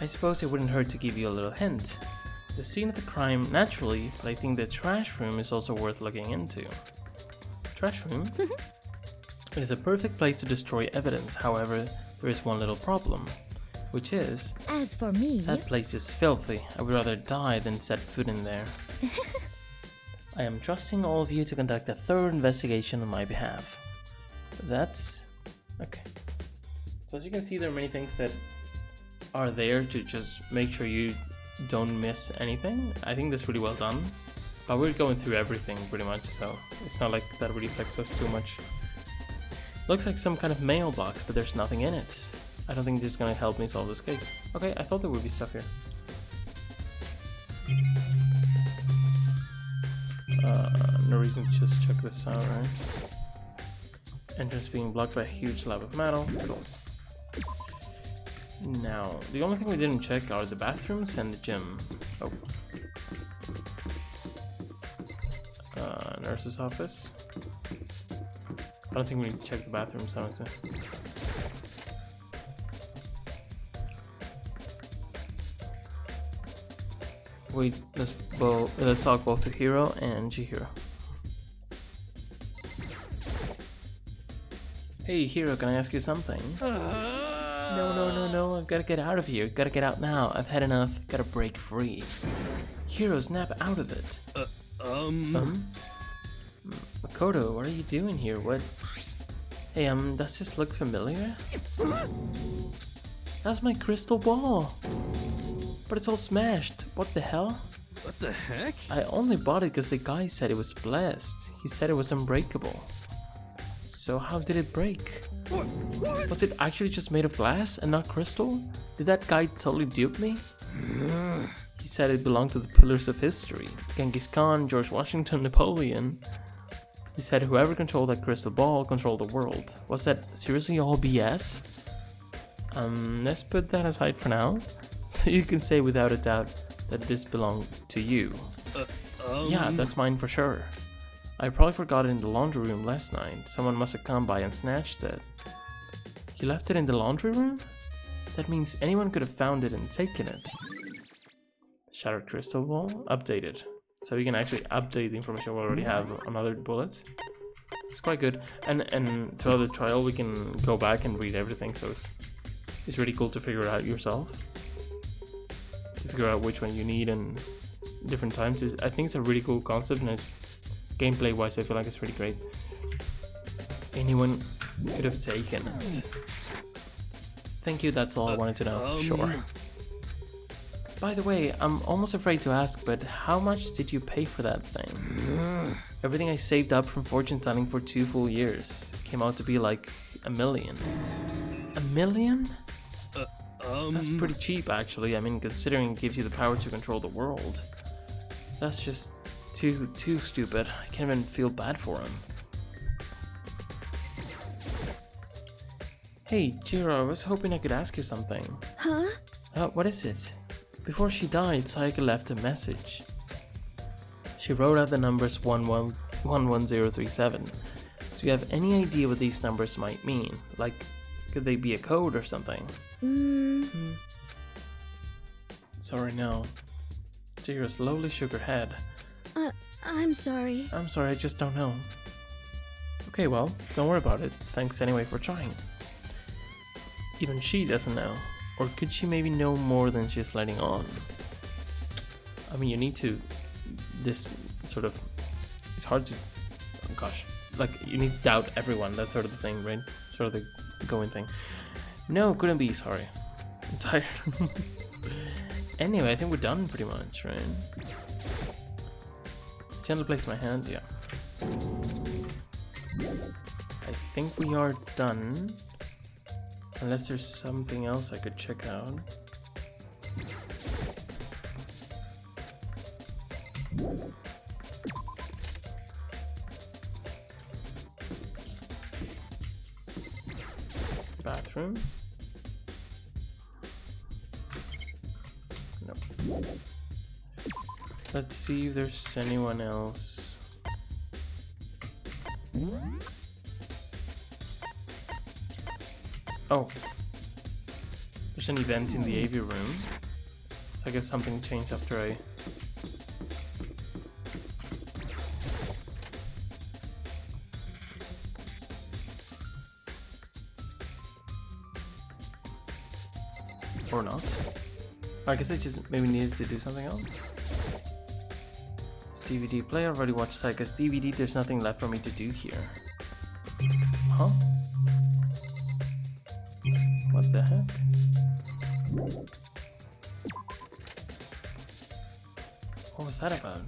A: I suppose it wouldn't hurt to give you a little hint. The scene of the crime, naturally, but I think the trash room is also worth looking into. Trash room? It is a perfect place to destroy evidence, however, there is one little problem. Which is,
B: As for me,
A: that place is filthy. I would rather die than set foot in there. I am trusting all of you to conduct a thorough investigation on my behalf. That's... okay. So as you can see, there are many things that are there to just make sure you don't miss anything. I think that's really well done. But we're going through everything pretty much, so it's not like that really affects us too much. Looks like some kind of mailbox, but there's nothing in it. I don't think this is gonna help me solve this case. Okay, I thought there would be stuff here. No reason to just check this out, right? Entrance being blocked by a huge slab of metal. Cool. Now, the only thing we didn't check are the bathrooms and the gym. Oh. Nurse's office. I don't think we need to check the bathrooms, honestly. Wait, let's talk both to Hiro and Chihiro. Hey Hiro, can I ask you something? No, I've gotta get out of here. Gotta get out now. I've had enough. Gotta break free. Hiro, snap out of it. Makoto, what are you doing here? What? Hey, does this look familiar? That's my crystal ball. But it's all smashed. What the hell?
C: What the heck?
A: I only bought it because the guy said it was blessed. He said it was unbreakable. So how did it break?
C: What?
A: Was it actually just made of glass and not crystal? Did that guy totally dupe me? He said it belonged to the pillars of history. Genghis Khan, George Washington, Napoleon. He said whoever controlled that crystal ball controlled the world. Was that seriously all BS? Let's put that aside for now. So you can say without a doubt that this belonged to you. Yeah, that's mine for sure. I probably forgot it in the laundry room last night. Someone must have come by and snatched it. You left it in the laundry room? That means anyone could have found it and taken it. Shattered crystal ball? Updated. So we can actually update the information we already have on other bullets. It's quite good. And throughout the trial we can go back and read everything, so it's really cool to figure it out yourself. To figure out which one you need and different times. I think it's a really cool concept, and it's gameplay wise I feel like it's really great. Anyone could have taken it. Thank you, that's all I wanted to know. Sure. By the way, I'm almost afraid to ask, but how much did you pay for that thing? Everything I saved up from fortune telling for 2 full years came out to be like $1 million. $1 million? That's pretty cheap, actually. I mean, considering it gives you the power to control the world. That's just too stupid. I can't even feel bad for him. Hey, Jiro, I was hoping I could ask you something.
B: huh?
A: What is it? Before she died, Sayaka left a message. She wrote out the numbers 11037. Do you have any idea what these numbers might mean? Like, could they be a code or something? Sorry, no. Jiro slowly shook her head.
B: I'm sorry.
A: I'm sorry, I just don't know. Okay, well, don't worry about it. Thanks anyway for trying. Even she doesn't know. Or could she maybe know more than she's letting on? I mean, you need to... This sort of... It's hard to... Oh gosh. Like, you need to doubt everyone. That's sort of the thing, right? Sort of the going thing. No, couldn't be, sorry. I'm tired. Anyway, I think we're done pretty much, right? Gently place my hand, yeah. I think we are done. Unless there's something else I could check out. Bathrooms? Nope. Let's see if there's anyone else. Oh. There's an event in the AV room. So I guess something changed after I... Or not. I guess I just maybe needed to do something else. DVD player, already watched Saika's DVD, there's nothing left for me to do here. Huh? What the heck? What was that about?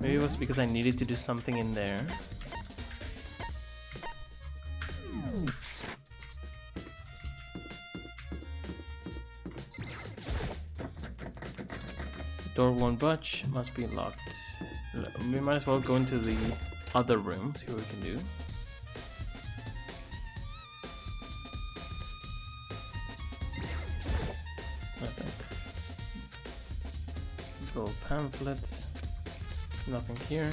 A: Maybe it was because I needed to do something in there. Door won't budge, must be locked. We might as well go into the other room, see what we can do. Nothing. Gold pamphlets. Nothing here.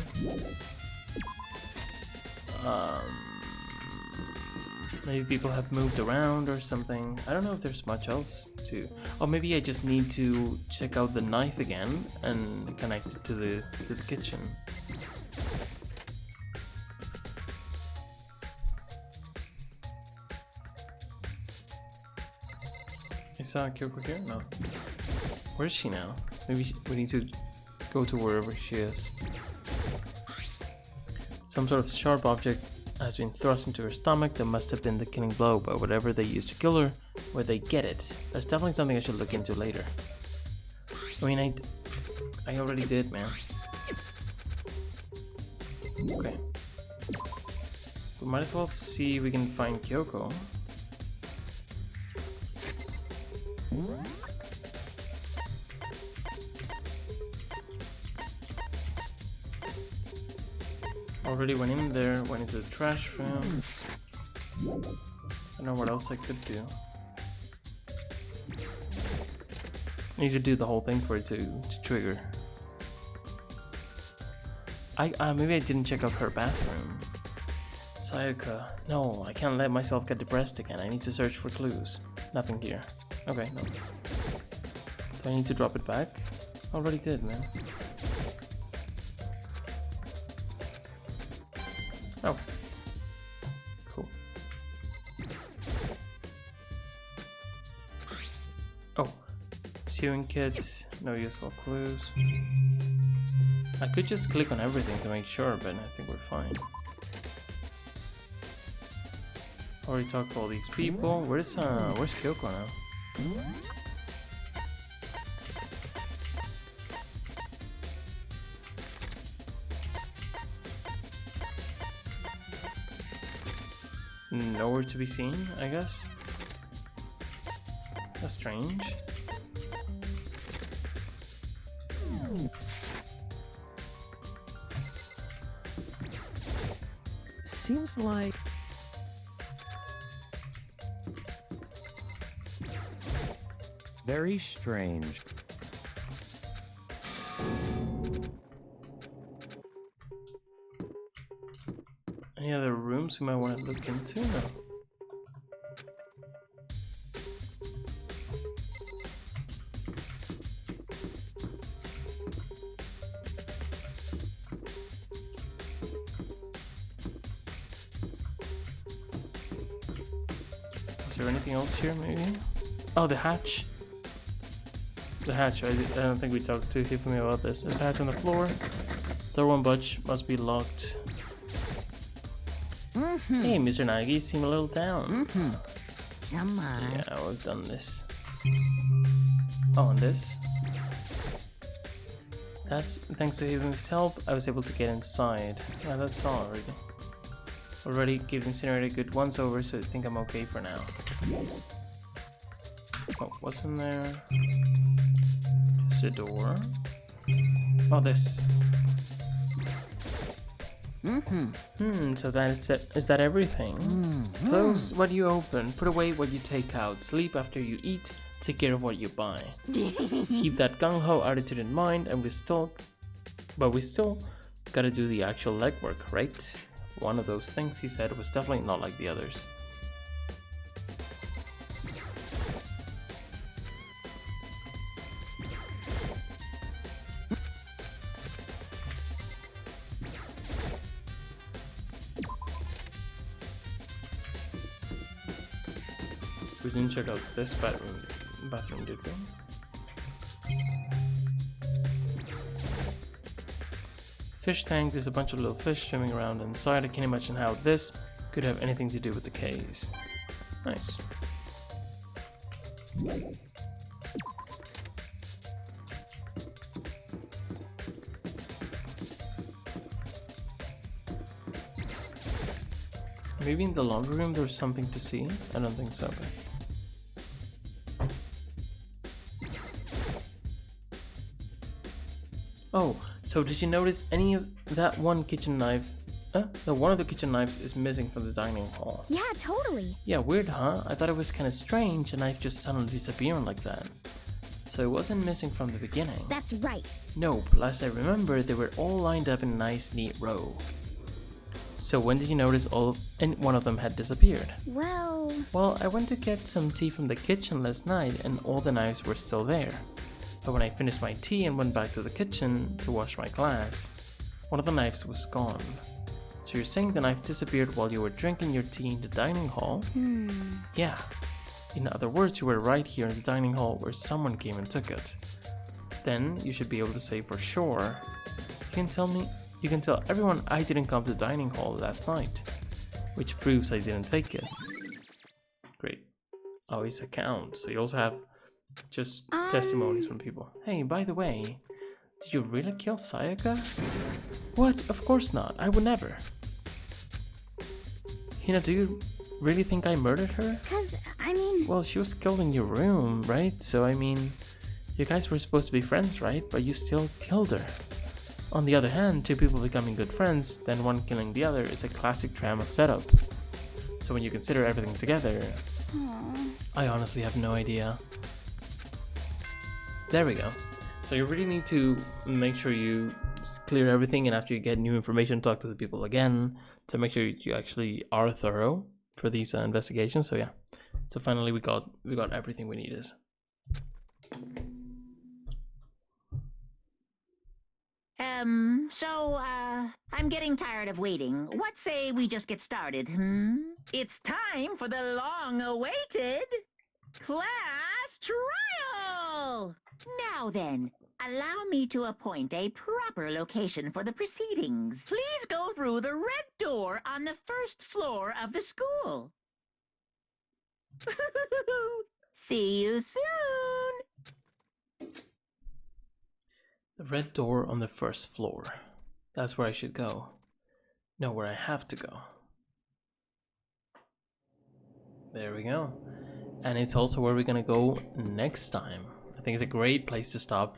A: Maybe people have moved around or something. I don't know if there's much else to... Oh, maybe I just need to check out the knife again and connect it to the kitchen. I saw Kyoko here? No. Where is she now? Maybe we need to go to wherever she is. Some sort of sharp object has been thrust into her stomach. That must have been the killing blow, but whatever they used to kill her, where they get it, that's definitely something I should look into later. I mean, I already did, man. Okay. We might as well see if we can find Kyoko. Already went in there, went into the trash room. I don't know what else I could do. I need to do the whole thing for it to trigger. Maybe I didn't check out her bathroom. Sayaka. No, I can't let myself get depressed again. I need to search for clues. Nothing here. Okay, no. Do I need to drop it back? Already did, man. Oh. Cool. Oh. Sewing kit. No useful clues. I could just click on everything to make sure, but I think we're fine. Already talked to all these people. Where's Kyoko now? Nowhere to be seen, I guess. That's strange.
E: Seems like...
G: Very strange.
A: Any other rooms we might want to look into? No. Is there anything else here, maybe? Oh, the hatch. The hatch. I don't think we talked to Hifumi about this. There's a hatch on the floor. Door won't budge. Must be locked. Hey, Mr. Nagi, you seem a little down.
D: Come on.
A: Yeah, we've done this. Oh, and this? That's thanks to Hifumi's help, I was able to get inside. Yeah, that's all already. Already gave Incinerator a good once over, so I think I'm okay for now. Oh, what's in there? Just a door. Oh, this. So that's it. Is that everything? Close what you open, put away what you take out, sleep after you eat, take care of what you buy. Keep that gung-ho attitude in mind, and we still gotta do the actual legwork, right? One of those things he said was definitely not like the others. We didn't check out this bathroom, did we? Fish tank, there's a bunch of little fish swimming around inside. I can't imagine how this could have anything to do with the case. Nice. Maybe in the laundry room there's something to see? I don't think so. Oh, so did you notice any of that one kitchen knife? One of the kitchen knives is missing from the dining hall.
B: Yeah, totally.
A: Yeah, weird, huh? I thought it was kind of strange, a knife just suddenly disappearing like that. So it wasn't missing from the beginning.
B: That's right.
A: Nope, last I remember, they were all lined up in a nice, neat row. So when did you notice and one of them had disappeared? Well, I went to get some tea from the kitchen last night and all the knives were still there. But when I finished my tea and went back to the kitchen to wash my glass, one of the knives was gone. So you're saying the knife disappeared while you were drinking your tea in the dining hall? Yeah. In other words, you were right here in the dining hall where someone came and took it. Then you should be able to say for sure. You can tell everyone I didn't come to the dining hall last night, which proves I didn't take it. Great. Oh, his account. So you also have just testimonies from people. Hey, by the way, did you really kill Sayaka? What? Of course not. I would never. Hina, do you really think I murdered her? Well, she was killed in your room, right? So, I mean, you guys were supposed to be friends, right? But you still killed her. On the other hand, two people becoming good friends, then one killing the other is a classic drama setup. So when you consider everything together, I honestly have no idea. There we go. So you really need to make sure you clear everything, and after you get new information, talk to the people again to make sure you actually are thorough for these investigations. So yeah. So finally we got everything we needed.
D: I'm getting tired of waiting. What say we just get started, It's time for the long-awaited class trial! Now then, allow me to appoint a proper location for the proceedings. Please go through the red door on the first floor of the school. See you soon!
A: The red door on the first floor. That's where I should go. No, where I have to go. There we go. And it's also where we're gonna go next time. I think it's a great place to stop.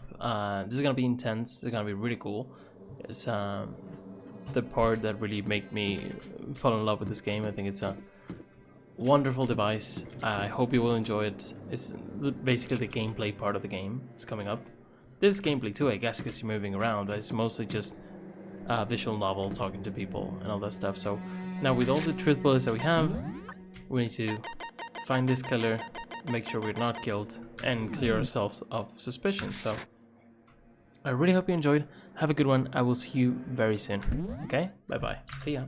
A: This is gonna be intense. It's gonna be really cool. It's the part that really made me fall in love with this game. I think it's a wonderful device. I hope you will enjoy it. It's basically the gameplay part of the game. It's coming up. There's gameplay too, I guess, because you're moving around, but it's mostly just a visual novel, talking to people and all that stuff. So now with all the truth bullets that we have, we need to find this killer, make sure we're not killed, and clear ourselves of suspicion. So I really hope you enjoyed. Have a good one. I will see you very soon. Okay? Bye-bye. See ya.